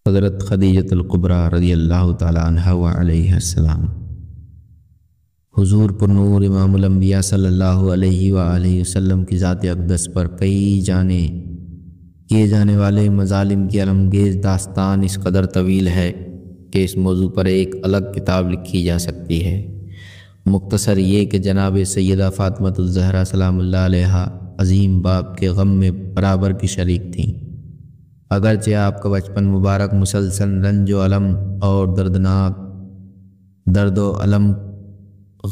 حضرت خدیجۃ الکبریٰ رضی اللہ تعالی عنہا و علیہ السلام۔ حضور پر نور امام الانبیاء صلی اللہ علیہ وآلہ وسلم کی ذات اقدس پر کئی کیے جانے والے مظالم کی علمگیز داستان اس قدر طویل ہے کہ اس موضوع پر ایک الگ کتاب لکھی جا سکتی ہے۔ مختصر یہ کہ جناب سیدہ فاطمۃ الزہرا سلام اللہ علیہا عظیم باپ کے غم میں برابر کی شریک تھیں۔ اگرچہ آپ کا بچپن مبارک مسلسل رنج و علم اور درد و علم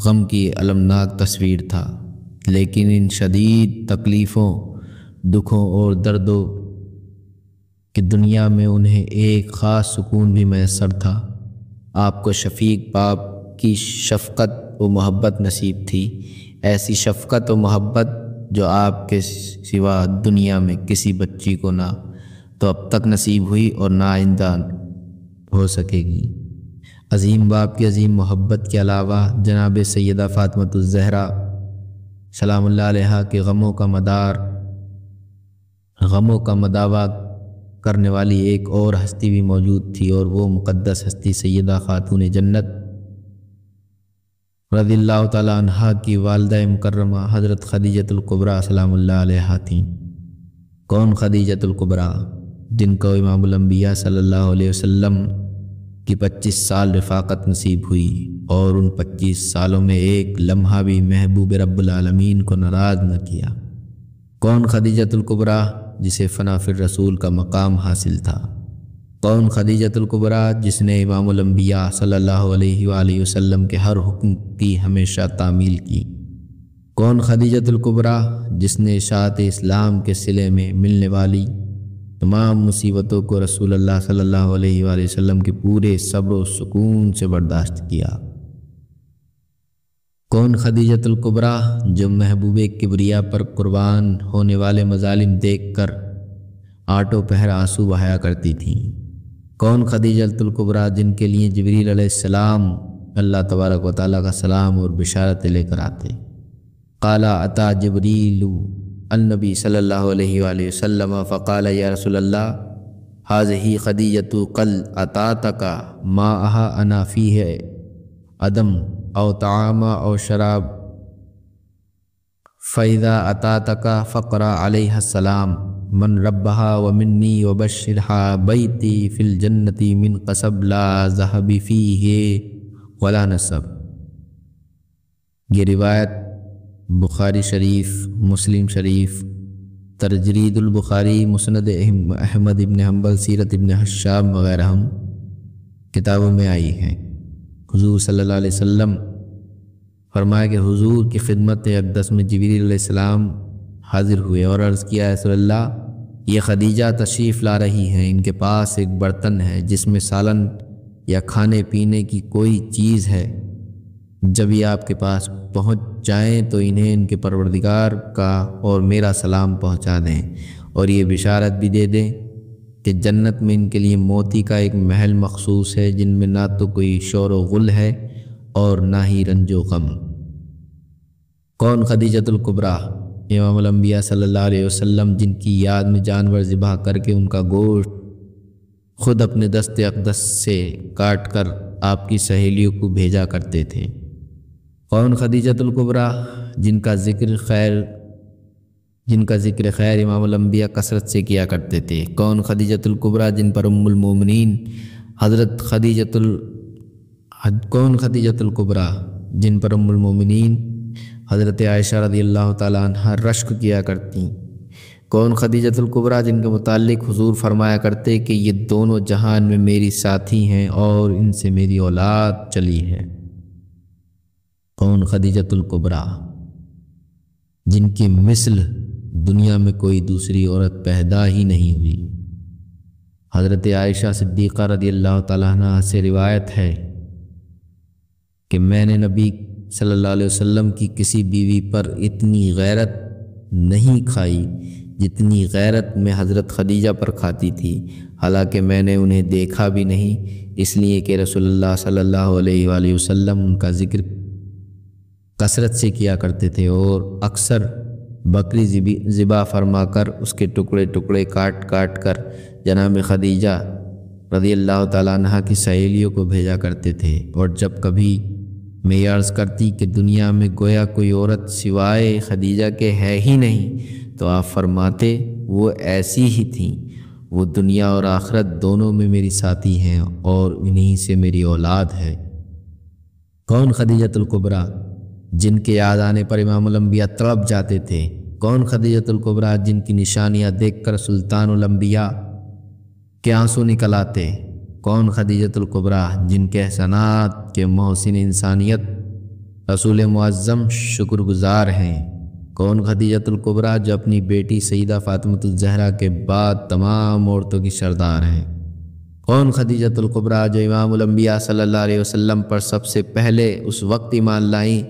غم کی المناک تصویر تھا، لیکن ان شدید تکلیفوں، دکھوں اور دردوں کی دنیا میں انہیں ایک خاص سکون بھی میسر تھا۔ آپ کو شفیق باپ کی شفقت و محبت نصیب تھی، ایسی شفقت و محبت جو آپ کے سوا دنیا میں کسی بچی کو نہ تو اب تک نصیب ہوئی اور نہ آئندہ ہو سکے گی۔ عظیم باپ کی عظیم محبت کے علاوہ جناب سیدہ فاطمۃ الزہرا سلام اللہ علیہا کے غموں کا مداوع کرنے والی ایک اور ہستی بھی موجود تھی، اور وہ مقدس ہستی سیدہ خاتون جنت رضی اللہ تعالی عنہا کی والدہ مکرمہ حضرت خدیجۃ الکبریٰ سلام اللہ علیہا تھیں۔ کون خدیجۃ الکبریٰ؟ جن کو امام الانبیاء صلی اللہ علیہ وسلم کی 25 سال رفاقت نصیب ہوئی، اور ان 25 سالوں میں ایک لمحہ بھی محبوب رب العالمین کو ناراض نہ کیا۔ کون خدیجۃ الکبریٰ جسے فنا فی الرسول کا مقام حاصل تھا؟ کون خدیجۃ الکبریٰ جس نے امام الانبیاء صلی اللہ علیہ وآلہ وسلم کے ہر حکم کی ہمیشہ تعمیل کی؟ کون خدیجۃ الکبریٰ جس نے اشاعت اسلام کے صلے میں ملنے والی تمام مصیبتوں کو رسول اللہ صلی اللہ علیہ وآلہ وسلم کے پورے صبر و سکون سے برداشت کیا؟ کون خدیجۃ الکبریٰ جو محبوب کبریا پر قربان ہونے والے مظالم دیکھ کر آٹھوں پہر آنسو بہایا کرتی تھیں؟ کون خدیجۃ الکبریٰ جن کے لیے جبریل علیہ السلام اللہ تبارک و تعالیٰ کا سلام اور بشارت لے کر آتے؟ قال اتا جبریل النبی صلی اللہ علیہ وآلہ وسلم فقال یا رسول اللہ هذه خدیجۃ قل اتاتک ماءھا انا فیہ عدم او طعام او شراب فاذا اتاتک فقرا علیہ السلام من ربها ومنی وبشرها بیتی فی الجنۃ من قصب لا ذہب فیہ ولا نصب۔ یہ روایت بخاری شریف، مسلم شریف، تجرید البخاری، مسند احمد ابن حنبل، سیرت ابن حشام وغیرہ کتابوں میں آئی ہیں۔ حضور صلی اللہ علیہ وسلم فرمایا کہ حضور کی خدمت اقدس میں جبریل علیہ السلام حاضر ہوئے اور عرض کیا، رسول اللہ یہ خدیجہ تشریف لا رہی ہیں، ان کے پاس ایک برتن ہے جس میں سالن یا کھانے پینے کی کوئی چیز ہے، جب یہ آپ کے پاس پہنچ جائیں تو انہیں ان کے پروردگار کا اور میرا سلام پہنچا دیں، اور یہ بشارت بھی دے دیں کہ جنت میں ان کے لیے موتی کا ایک محل مخصوص ہے، جن میں نہ تو کوئی شور و غل ہے اور نہ ہی رنج و غم۔ کون خدیجۃ الکبریٰ؟ امام الانبیاء صلی اللہ علیہ وسلم جن کی یاد میں جانور ذبح کر کے ان کا گوشت خود اپنے دست اقدس سے کاٹ کر آپ کی سہیلیوں کو بھیجا کرتے تھے۔ کون خدیجۃ الکبریٰ جن کا ذکر خیر امام الانبیاء کثرت سے کیا کرتے تھے؟ کون خدیجۃ الکبریٰ جن پر ام المومنین کون خدیجۃ الکبریٰ جن پر ام المومنین حضرت عائشہ رضی اللہ تعالی عنہا رشک کیا کرتی؟ کون خدیجۃ الکبریٰ جن کے متعلق حضور فرمایا کرتے کہ یہ دونوں جہان میں میری ساتھی ہیں اور ان سے میری اولاد چلی ہے؟ کون خدیجۃ الکبریٰ جن کی مثل دنیا میں کوئی دوسری عورت پیدا ہی نہیں ہوئی؟ حضرت عائشہ صدیقہ رضی اللہ تعالیٰ عنہا سے روایت ہے کہ میں نے نبی صلی اللہ علیہ وسلم کی کسی بیوی پر اتنی غیرت نہیں کھائی جتنی غیرت میں حضرت خدیجہ پر کھاتی تھی، حالانکہ میں نے انہیں دیکھا بھی نہیں، اس لیے کہ رسول اللہ صلی اللہ علیہ وآلہ وسلم ان کا ذکر کثرت سے کیا کرتے تھے، اور اکثر بکری ذبح فرما کر اس کے ٹکڑے ٹکڑے کاٹ کر جناب خدیجہ رضی اللہ تعالیٰ عنہ کی سہیلیوں کو بھیجا کرتے تھے، اور جب کبھی میں یہ عرض کرتی کہ دنیا میں گویا کوئی عورت سوائے خدیجہ کے ہے ہی نہیں، تو آپ فرماتے وہ ایسی ہی تھیں، وہ دنیا اور آخرت دونوں میں میری ساتھی ہیں اور انہی سے میری اولاد ہے۔ کون خدیجۃ الکبریٰ جن کے یاد آنے پر امام الانبیاء تڑپ جاتے تھے؟ کون خدیجۃ الکبریٰ جن کی نشانیاں دیکھ کر سلطان الانبیاء کے آنسو نکل آتے؟ کون خدیجۃ الکبریٰ جن کے احسانات کے محسن انسانیت رسول معظم شکر گزار ہیں؟ کون خدیجۃ الکبریٰ جو اپنی بیٹی سیدہ فاطمۃ الزہرا کے بعد تمام عورتوں کی سردار ہیں؟ کون خدیجۃ الکبریٰ جو امام الانبیاء صلی اللہ علیہ وسلم پر سب سے پہلے اس وقت ایمان لائیں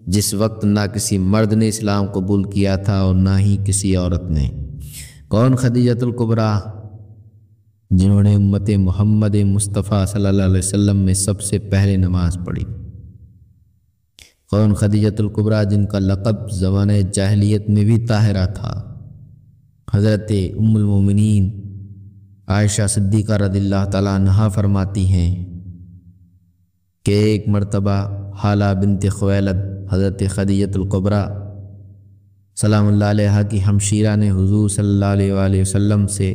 جس وقت نہ کسی مرد نے اسلام قبول کیا تھا اور نہ ہی کسی عورت نے؟ کون خدیجۃ الکبریٰ جنہوں نے امت محمد مصطفیٰ صلی اللہ علیہ وسلم میں سب سے پہلے نماز پڑھی؟ کون خدیجۃ الکبریٰ جن کا لقب زمانہ جاہلیت میں بھی طاہرہ تھا؟ حضرت ام المومنین عائشہ صدیقہ رضی اللہ تعالیٰ عنہا فرماتی ہیں کہ ایک مرتبہ حالہ بنت خویلد حضرت خدیجۃ الکبریٰ سلام اللہ علیہا کی ہمشیرہ نے حضور صلی اللہ علیہ وآلہ وسلم سے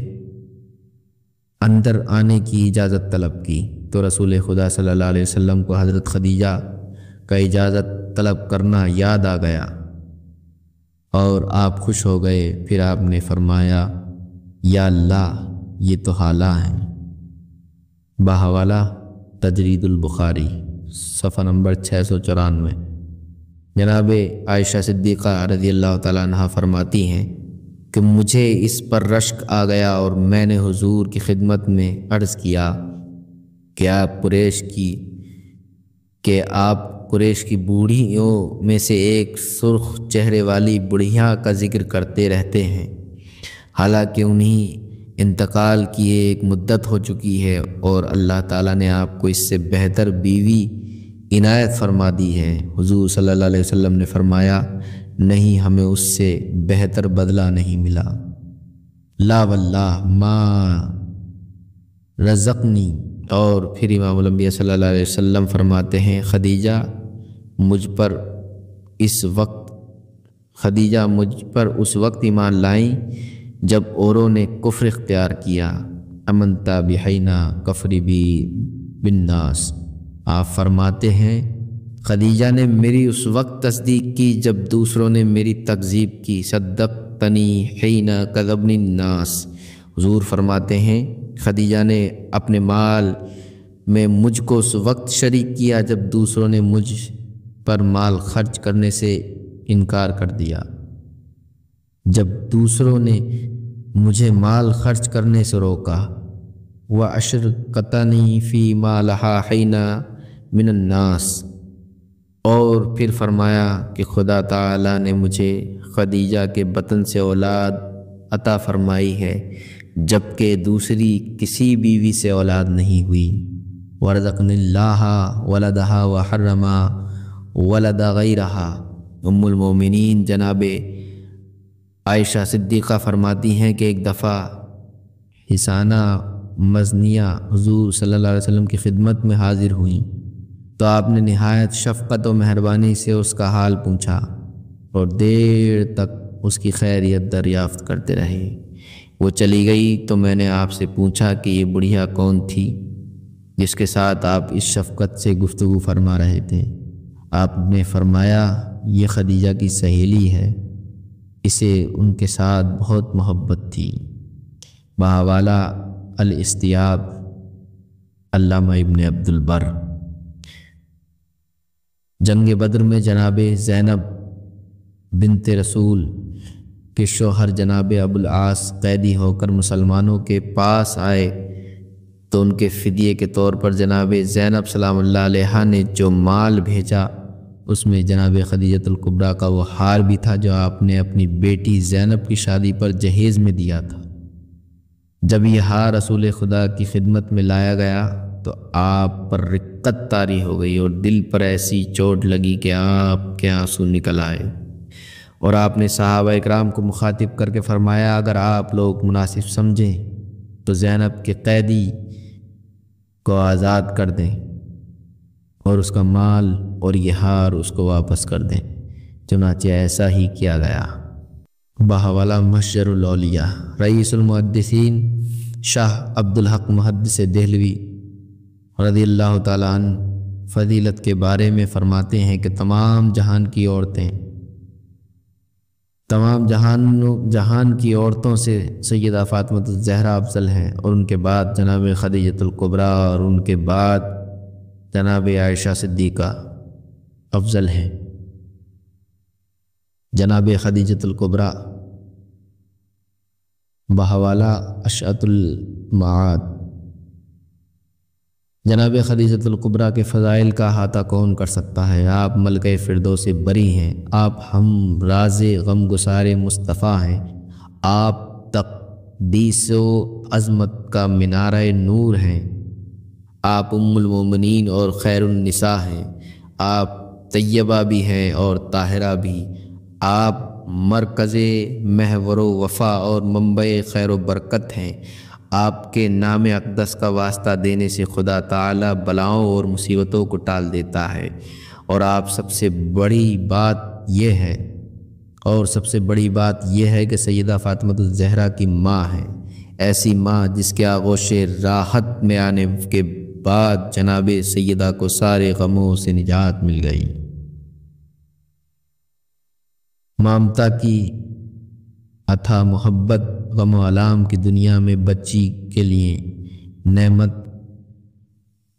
اندر آنے کی اجازت طلب کی، تو رسول خدا صلی اللہ علیہ وسلم کو حضرت خدیجہ کا اجازت طلب کرنا یاد آ گیا اور آپ خوش ہو گئے۔ پھر آپ نے فرمایا یا اللہ یہ تو حالہ ہیں۔ بحوالہ تجرید البخاری صفحہ نمبر 694۔ جناب عائشہ صدیقہ رضی اللہ تعالیٰ عنہ فرماتی ہیں کہ مجھے اس پر رشک آ گیا اور میں نے حضور کی خدمت میں عرض کیا کہ آپ قریش کی بوڑھیوں میں سے ایک سرخ چہرے والی بڑھیا کا ذکر کرتے رہتے ہیں، حالانکہ انہیں انتقال کی ایک مدت ہو چکی ہے اور اللہ تعالیٰ نے آپ کو اس سے بہتر بیوی عنایت فرما دی ہے۔ حضور صلی اللہ علیہ وسلم نے فرمایا نہیں، ہمیں اس سے بہتر بدلہ نہیں ملا۔ لا واللہ ما رزقنی۔ اور پھر امام الانبیاء صلی اللہ علیہ وسلم فرماتے ہیں خدیجہ مجھ پر اس وقت ایمان لائیں جب اوروں نے کفر اختیار کیا۔ امنتا بحینا کفری بی بالناس۔ آپ فرماتے ہیں خدیجہ نے میری اس وقت تصدیق کی جب دوسروں نے میری تکذیب کی۔ صدقتنی حین کذبنی الناس۔ حضور فرماتے ہیں خدیجہ نے اپنے مال میں مجھ کو اس وقت شریک کیا جب دوسروں نے مجھ پر مال خرچ کرنے سے انکار کر دیا۔ جب دوسروں نے مجھے مال خرچ کرنے سے روکا۔ وَأَشْرَكَتْنِي فِي مَا لَهَا حِينَ مِنَ النَّاسِ۔ اور پھر فرمایا کہ خدا تعالیٰ نے مجھے خدیجہ کے بطن سے اولاد عطا فرمائی ہے جبکہ دوسری کسی بیوی سے اولاد نہیں ہوئی۔ وَرَزَقَنِي اللَّهُ وَلَدَهَا وَحَرَّمَ وَلَدَ غَيْرَهَا۔ ام المومنین جناب عائشہ صدیقہ فرماتی ہیں کہ ایک دفعہ حسانہ مزنیہ حضور صلی اللہ علیہ وسلم کی خدمت میں حاضر ہوئیں تو آپ نے نہایت شفقت و مہربانی سے اس کا حال پوچھا اور دیر تک اس کی خیریت دریافت کرتے رہے۔ وہ چلی گئی تو میں نے آپ سے پوچھا کہ یہ بڑھیا کون تھی جس کے ساتھ آپ اس شفقت سے گفتگو فرما رہے تھے؟ آپ نے فرمایا یہ خدیجہ کی سہیلی ہے، اسے ان کے ساتھ بہت محبت تھی۔ بحوالہ الاستیاب علامہ ابن عبد البر۔ جنگ بدر میں جناب زینب بنت رسول کے شوہر جناب ابو العاص قیدی ہو کر مسلمانوں کے پاس آئے تو ان کے فدیے کے طور پر جناب زینب سلام اللہ علیہا نے جو مال بھیجا اس میں جناب خدیجۃ الکبریٰ کا وہ ہار بھی تھا جو آپ نے اپنی بیٹی زینب کی شادی پر جہیز میں دیا تھا۔ جب یہ ہار رسول خدا کی خدمت میں لایا گیا تو آپ پر رقت طاری ہو گئی اور دل پر ایسی چوٹ لگی کہ آپ کے آنسو نکل آئے، اور آپ نے صحابہ اکرام کو مخاطب کر کے فرمایا اگر آپ لوگ مناسب سمجھیں تو زینب کے قیدی کو آزاد کر دیں اور اس کا مال اور یہ ہار اس کو واپس کر دیں۔ چنانچہ ایسا ہی کیا گیا۔ بحوالہ مشجر الاولیاء رئیس المحدثین شاہ عبدالحق محدث دہلوی رضی اللہ تعالیٰ عنہ فضیلت کے بارے میں فرماتے ہیں کہ تمام جہان کی عورتیں جہان کی عورتوں سے سیدہ فاطمہ الزہرا افضل ہیں، اور ان کے بعد جناب خدیجۃ الکبریٰ، اور ان کے بعد جناب عائشہ صدیقہ افضل ہیں۔ جناب خدیجۃ الکبریٰ بحوالہ اشعۃ المعاد۔ جناب خدیجۃ الکبریٰ کے فضائل کا احاطہ کون کر سکتا ہے؟ آپ ملکہ فردوس سے بری ہیں، آپ ہم راز غم گسار مصطفیٰ ہیں، آپ تقدیس و عظمت کا مینارہ نور ہیں، آپ ام المومنین اور خیر النساء ہیں، آپ طیبہ بھی ہیں اور طاہرہ بھی، آپ مرکز محور و وفا اور منبع خیر و برکت ہیں۔ آپ کے نام اقدس کا واسطہ دینے سے خدا تعالی بلاؤں اور مصیبتوں کو ٹال دیتا ہے، اور آپ سب سے بڑی بات یہ ہے کہ سیدہ فاطمہ الزہرا کی ماں ہے، ایسی ماں جس کے آغوش راحت میں آنے کے بعد جناب سیدہ کو سارے غموں سے نجات مل گئی۔ مامتا کی اتھا محبت غم و علام کی دنیا میں بچی کے لیے نعمت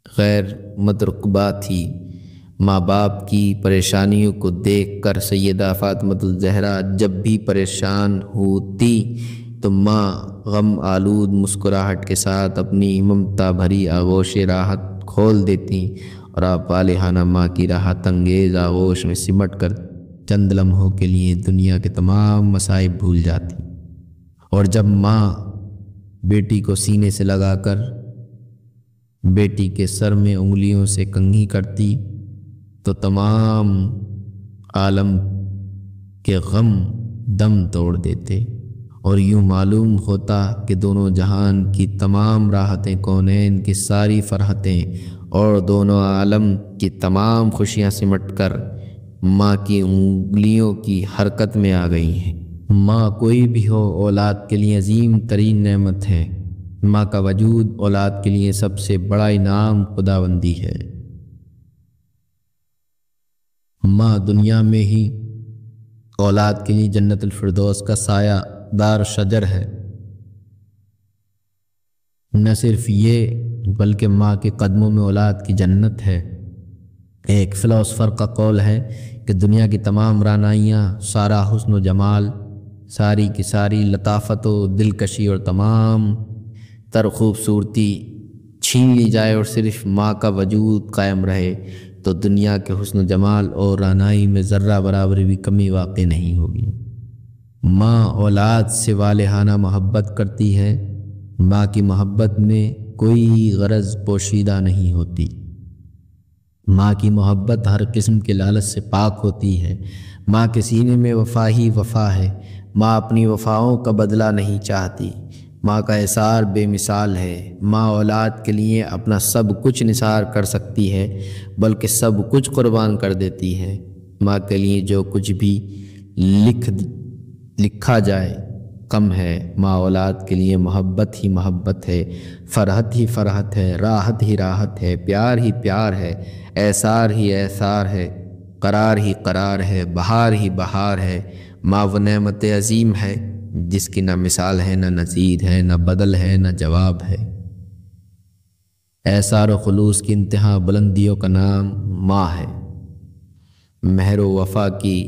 غیر مترقبہ تھی۔ ماں باپ کی پریشانیوں کو دیکھ کر سیدہ فاطمہ الزہرا جب بھی پریشان ہوتی تو ماں غم آلود مسکراہٹ کے ساتھ اپنی ممتا بھری آغوش راحت کھول دیتی، اور آپ والہانہ ماں کی راحت انگیز آغوش میں سمٹ کر چند لمحوں کے لیے دنیا کے تمام مصائب بھول جاتی، اور جب ماں بیٹی کو سینے سے لگا کر بیٹی کے سر میں انگلیوں سے کنگھی کرتی تو تمام عالم کے غم دم توڑ دیتے، اور یوں معلوم ہوتا کہ دونوں جہان کی تمام راحتیں، کونین کی ساری فرحتیں اور دونوں عالم کی تمام خوشیاں سمٹ کر ماں کی انگلیوں کی حرکت میں آ گئی ہیں۔ ماں کوئی بھی ہو اولاد کے لیے عظیم ترین نعمت ہے۔ ماں کا وجود اولاد کے لیے سب سے بڑا انعام خداوندی ہے۔ ماں دنیا میں ہی اولاد کے لیے جنت الفردوس کا سایہ دار شجر ہے۔ نہ صرف یہ بلکہ ماں کے قدموں میں اولاد کی جنت ہے۔ ایک فلاسفر کا قول ہے کہ دنیا کی تمام رعنائیاں، سارا حسن و جمال، ساری کی ساری لطافت و دلکشی اور تمام تر خوبصورتی چھین لی جائے اور صرف ماں کا وجود قائم رہے تو دنیا کے حسن و جمال اور رعنائی میں ذرہ برابر بھی کمی واقع نہیں ہوگی۔ ماں اولاد سے والہانہ محبت کرتی ہے۔ ماں کی محبت میں کوئی غرض پوشیدہ نہیں ہوتی۔ ماں کی محبت ہر قسم کے لالچ سے پاک ہوتی ہے۔ ماں کے سینے میں وفا ہی وفا ہے۔ ماں اپنی وفاؤں کا بدلہ نہیں چاہتی۔ ماں کا احسار بے مثال ہے۔ ماں اولاد کے لیے اپنا سب کچھ نثار کر سکتی ہے، بلکہ سب کچھ قربان کر دیتی ہے۔ ماں کے لیے جو کچھ بھی لکھا جائے کم ہے۔ ماں اولاد کے لیے محبت ہی محبت ہے، فرحت ہی فرحت ہے، راحت ہی راحت ہے، پیار ہی پیار ہے، احسار ہی احسار ہے، قرار ہی قرار ہے، بہار ہی بہار ہے۔ ماں وہ نعمت عظیم ہے جس کی نہ مثال ہے، نہ نظیر ہے، نہ بدل ہے، نہ جواب ہے۔ احسار و خلوص کی انتہا بلندیوں کا نام ماں ہے۔ مہر و وفا کی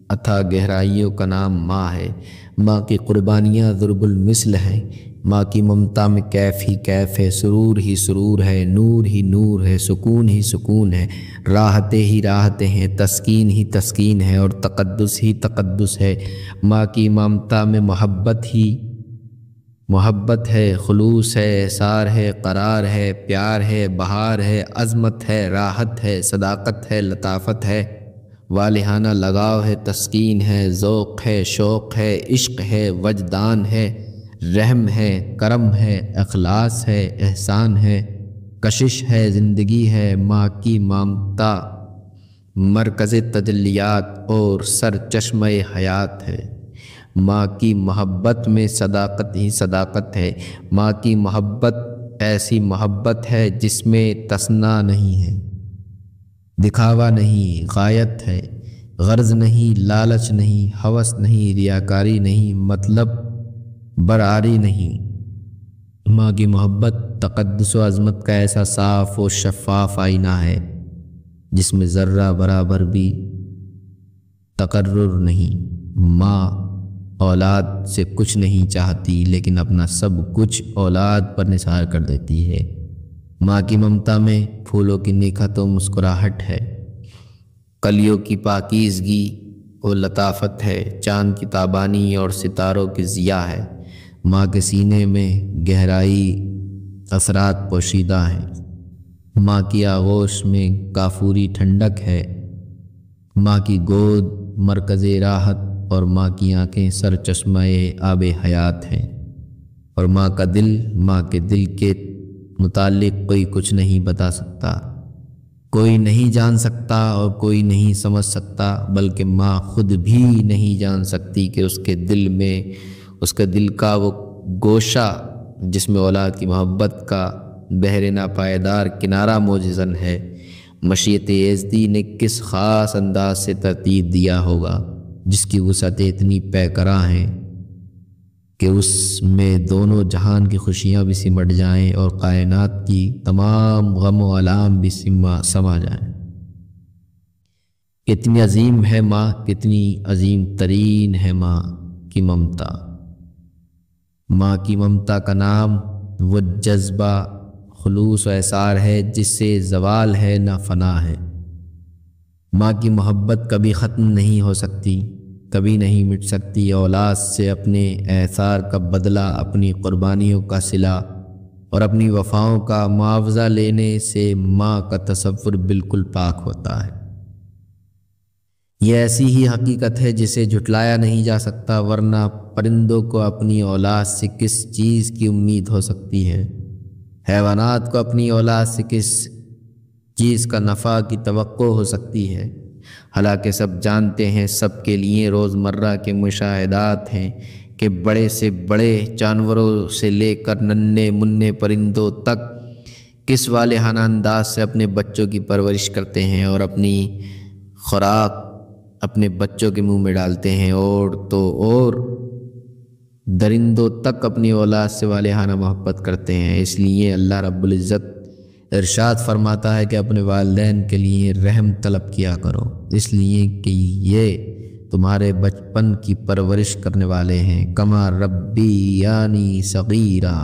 اتھا گہرائیوں کا نام ماں ہے۔ ماں کی قربانیاں ضرب المثل ہیں۔ ماں کی ممتا میں کیف ہی کیف ہے، سرور ہی سرور ہے، نور ہی نور ہے، سکون ہی سکون ہے، راحتیں ہی راحتیں ہیں، تسکین ہی تسکین ہے، اور تقدس ہی تقدس ہے۔ ماں کی ممتا میں محبت ہے، خلوص ہے، احسار ہے، قرار ہے، پیار ہے، بہار ہے، عظمت ہے، راحت ہے، صداقت ہے، لطافت ہے، والہانہ لگاؤ ہے، تسکین ہے، ذوق ہے، شوق ہے، عشق ہے، وجدان ہے، رحم ہے، کرم ہے، اخلاص ہے، احسان ہے، کشش ہے زندگی ہے ماں کی ممتا، مرکز تجلیات اور سر چشمہ حیات ہے۔ ماں کی محبت میں صداقت ہی صداقت ہے، ماں کی محبت ایسی محبت ہے جس میں تصنع نہیں ہے، دکھاوا نہیں، غایت ہے، غرض نہیں، لالچ نہیں، ہوس نہیں، ریاکاری نہیں، مطلب براری نہیں۔ ماں کی محبت تقدس و عظمت کا ایسا صاف و شفاف آئینہ ہے جس میں ذرہ برابر بھی تقرر نہیں۔ ماں اولاد سے کچھ نہیں چاہتی لیکن اپنا سب کچھ اولاد پر نثار کر دیتی ہے۔ ماں کی ممتا میں پھولوں کی نکھت و مسکراہٹ ہے، کلیوں کی پاکیزگی و لطافت ہے، چاند کی تابانی اور ستاروں کی ضیاء ہے۔ ماں کے سینے میں گہرائی اثرات پوشیدہ ہیں، ماں کی آغوش میں کافوری ٹھنڈک ہے، ماں کی گود مرکز راحت اور ماں کی آنکھیں سر چشمہ آب حیات ہیں، اور ماں کا دل، ماں کے دل کے متعلق کوئی کچھ نہیں بتا سکتا، کوئی نہیں جان سکتا اور کوئی نہیں سمجھ سکتا، بلکہ ماں خود بھی نہیں جان سکتی کہ اس کے دل میں، اس کے دل کا وہ گوشہ جس میں اولاد کی محبت کا بحر ناپائیدار کنارہ موجزن ہے، مشیت یزدی نے کس خاص انداز سے ترتیب دیا ہوگا جس کی وسعتیں اتنی پیکراں ہیں کہ اس میں دونوں جہان کی خوشیاں بھی سمٹ جائیں اور کائنات کی تمام غم و آلام بھی سما جائیں۔ کتنی عظیم ہے ماں، کتنی عظیم ترین ہے ماں کی ممتا۔ ماں کی ممتا کا نام وہ جذبہ خلوص و احسار ہے جس سے زوال ہے نہ فنا ہے۔ ماں کی محبت کبھی ختم نہیں ہو سکتی، کبھی نہیں مٹ سکتی۔ اولاد سے اپنے احسار کا بدلہ، اپنی قربانیوں کا صلہ اور اپنی وفاؤں کا معاوضہ لینے سے ماں کا تصور بالکل پاک ہوتا ہے۔ یہ ایسی ہی حقیقت ہے جسے جھٹلایا نہیں جا سکتا، ورنہ پرندوں کو اپنی اولاد سے کس چیز کی امید ہو سکتی ہے؟ حیوانات کو اپنی اولاد سے کس چیز کا نفع کی توقع ہو سکتی ہے؟ حالانکہ سب جانتے ہیں، سب کے لیے روزمرہ کے مشاہدات ہیں کہ بڑے سے بڑے جانوروں سے لے کر ننھے منھے پرندوں تک کس والہانہ انداز سے اپنے بچوں کی پرورش کرتے ہیں اور اپنی خوراک اپنے بچوں کے منہ میں ڈالتے ہیں، اور درندوں تک اپنی اولاد سے والہانہ محبت کرتے ہیں۔ اس لیے اللہ رب العزت ارشاد فرماتا ہے کہ اپنے والدین کے لیے رحم طلب کیا کرو، اس لیے کہ یہ تمہارے بچپن کی پرورش کرنے والے ہیں۔ کما ربی یعنی صغیرا،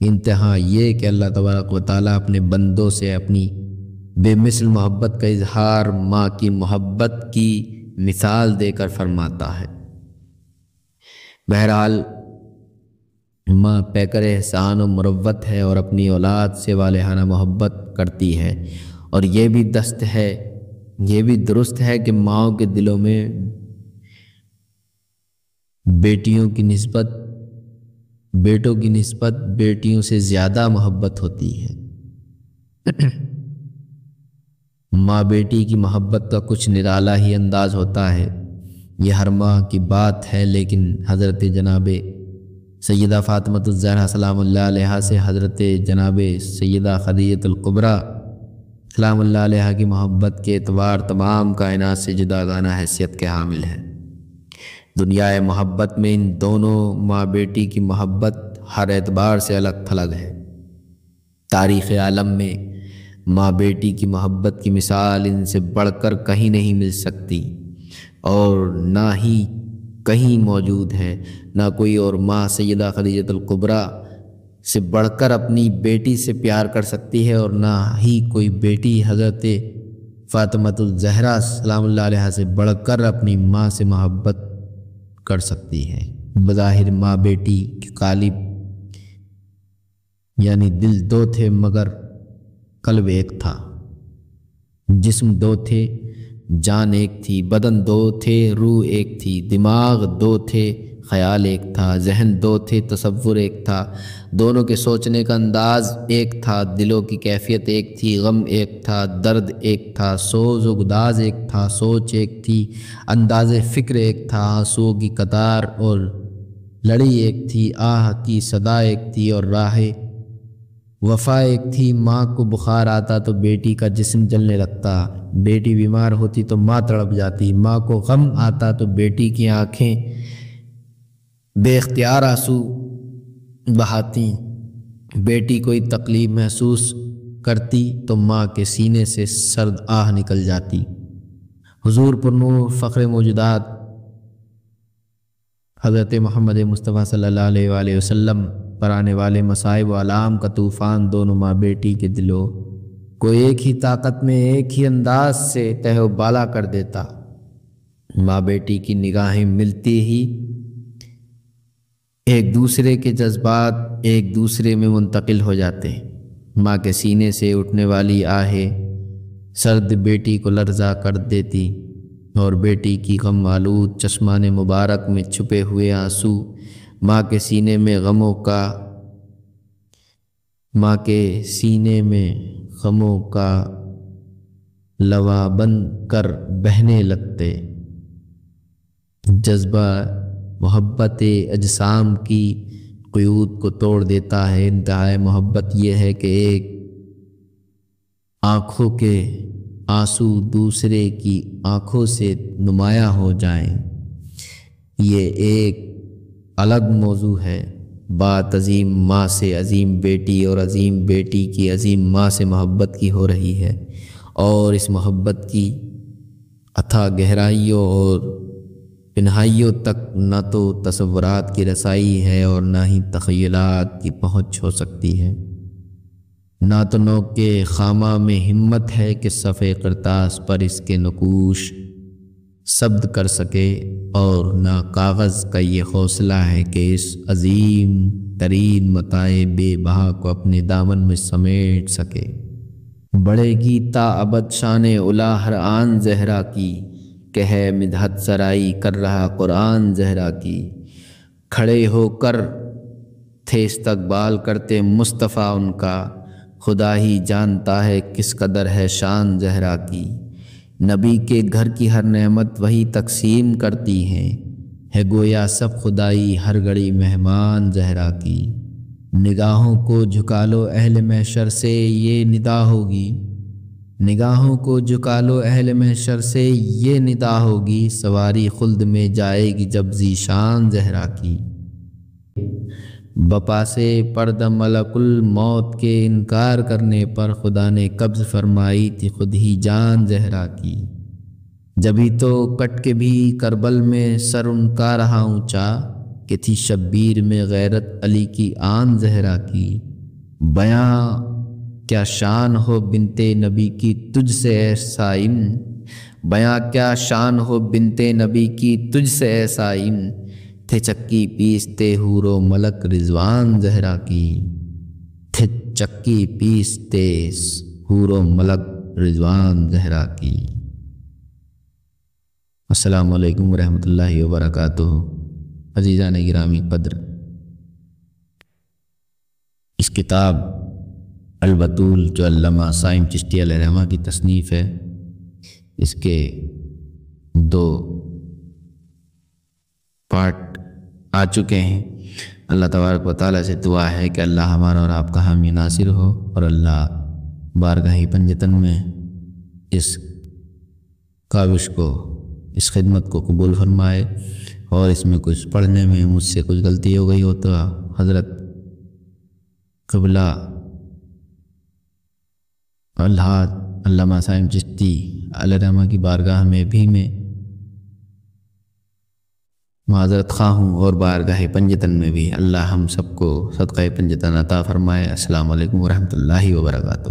انتہا یہ کہ اللہ تبارک و تعالیٰ اپنے بندوں سے اپنی بے مثل محبت کا اظہار ماں کی محبت کی مثال دے کر فرماتا ہے۔ بہرحال ماں پیکر احسان و مروت ہے اور اپنی اولاد سے والہانہ محبت کرتی ہے، اور یہ بھی درست ہے کہ ماؤں کے دلوں میں بیٹوں کی نسبت بیٹیوں سے زیادہ محبت ہوتی ہے۔ ماں بیٹی کی محبت کا کچھ نرالا ہی انداز ہوتا ہے، یہ ہر ماں کی بات ہے، لیکن حضرت جناب سیدہ فاطمۃ الزہرا سلام اللہ علیہا سے حضرت جناب سیدہ خدیجہ الکبریٰ سلام اللہ علیہا کی محبت کے اعتبار تمام کائنات سے جداگانہ حیثیت کے حامل ہے۔ دنیا محبت میں ان دونوں ماں بیٹی کی محبت ہر اعتبار سے الگ تھلگ ہے۔ تاریخ عالم میں ماں بیٹی کی محبت کی مثال ان سے بڑھ کر کہیں نہیں مل سکتی، اور نہ ہی کہیں موجود ہے۔ نہ کوئی اور ماں سیدہ خدیجہ الکبریٰ سے بڑھ کر اپنی بیٹی سے پیار کر سکتی ہے، اور نہ ہی کوئی بیٹی حضرت فاطمۃ الزہرا سلام اللہ علیہا سے بڑھ کر اپنی ماں سے محبت کر سکتی ہے۔ بظاہر ماں بیٹی کے قالب یعنی دل دو تھے مگر قلب ایک تھا، جسم دو تھے جان ایک تھی، بدن دو تھے روح ایک تھی، دماغ دو تھے خیال ایک تھا، ذہن دو تھے، تصور ایک تھا، دونوں کے سوچنے کا انداز ایک تھا، دلوں کی کیفیت ایک تھی، غم ایک تھا، درد ایک تھا، سوز و گداز ایک تھا، سوچ ایک تھی، انداز فکر ایک تھا، آنسوؤں کی قطار اور لڑی ایک تھی، آہ کی صدا ایک تھی اور راہ وفا ایک تھی۔ ماں کو بخار آتا تو بیٹی کا جسم جلنے لگتا، بیٹی بیمار ہوتی تو ماں تڑپ جاتی، ماں کو غم آتا تو بیٹی کی آنکھیں بے اختیار آنسو بہاتی، بیٹی کوئی تکلیف محسوس کرتی تو ماں کے سینے سے سرد آہ نکل جاتی۔ حضور پرنور فخر موجودات حضرت محمد مصطفیٰ صلی اللہ علیہ وآلہ وسلم پر آنے والے مصائب و آلام کا طوفان دونوں ماں بیٹی کے دلوں کو ایک ہی طاقت میں ایک ہی انداز سے تہ و بالا کر دیتا۔ ماں بیٹی کی نگاہیں ملتی ہی ایک دوسرے کے جذبات ایک دوسرے میں منتقل ہو جاتے۔ ماں کے سینے سے اٹھنے والی آہیں سرد بیٹی کو لرزا کر دیتی اور بیٹی کی غم آلود چشمان مبارک میں چھپے ہوئے آنسو ماں کے سینے میں غموں کا لوا بن کر بہنے لگتے۔ جذبہ محبت اجسام کی قیود کو توڑ دیتا ہے۔ انتہائی محبت یہ ہے کہ ایک آنکھوں کے آنسو دوسرے کی آنکھوں سے نمایاں ہو جائیں۔ یہ ایک الگ موضوع ہے۔ بات عظیم ماں سے عظیم بیٹی اور عظیم بیٹی کی عظیم ماں سے محبت کی ہو رہی ہے، اور اس محبت کی اتھاہ گہرائیوں اور پنہائیوں تک نہ تو تصورات کی رسائی ہے اور نہ ہی تخیلات کی پہنچ ہو سکتی ہے۔ نہ تو نوک کے خامہ میں ہمت ہے کہ صفحہ کرتاس پر اس کے نقوش ثبت کر سکے، اور نہ کاغذ کا یہ حوصلہ ہے کہ اس عظیم ترین متاع بے بہا کو اپنے دامن میں سمیٹ سکے۔ بڑھے گی تا ابد شان علا ہر آن زہرا کی، کہ ہے مدحت سرائی کر رہا قرآن زہرا کی۔ کھڑے ہو کر تھے استقبال کرتے مصطفیٰ ان کا، خدا ہی جانتا ہے کس قدر ہے شان زہرا کی۔ نبی کے گھر کی ہر نعمت وہی تقسیم کرتی ہے گویا سب خدائی ہر گھڑی مہمان زہرا کی۔ نگاہوں کو جھکا لو اہل محشر سے یہ ندا ہوگی، نگاہوں کو جھکا لو اہل محشر سے یہ ندا ہوگی، سواری خلد میں جائے گی جب ذیشان زہرا کی۔ بپاسے پردہ ملک الموت کے انکار کرنے پر خدا نے قبض فرمائی تھی خود ہی جان زہرا کی۔ جبھی تو کٹ کے بھی کربل میں سر ان کا رہا اونچا، کہ تھی شبیر میں غیرت علی کی آن زہرا کی۔ بیاں کیا شان ہو بنت نبی کی تجھ سے اے سائم، بیاں کیا شان ہو بنت نبی کی تجھ سے اے سائم، تھے چکی پیستے حور و ملک رضوان زہرا کی، تھے چکی پیستے حور و ملک رضوان زہرا کی۔ السلام علیکم ورحمۃ اللہ وبرکاتہ۔ عزیزان گرامی قدر، اس کتاب البتول جو علامہ سائم چشتی علیہ الرحمہ کی تصنیف ہے، اس کے 2 پارٹ آ چکے ہیں۔ اللہ تبارک و تعالیٰ سے دعا ہے کہ اللہ ہمارا اور آپ کا حامی ناصر ہو، اور اللہ بارگاہ پنجتن میں اس کاوش کو، اس خدمت کو قبول فرمائے، اور اس میں کچھ پڑھنے میں مجھ سے کچھ غلطی ہو گئی ہو تو حضرت قبلہ علامہ سائم چشتی علیہ الرحمہ کی بارگاہ میں بھی میں معذرت خواہ ہوں، اور بارگاہ پنجتن میں بھی۔ اللہ ہم سب کو صدقہ پنجتن عطا فرمائے۔ السلام علیکم ورحمۃ اللہ وبرکاتہ۔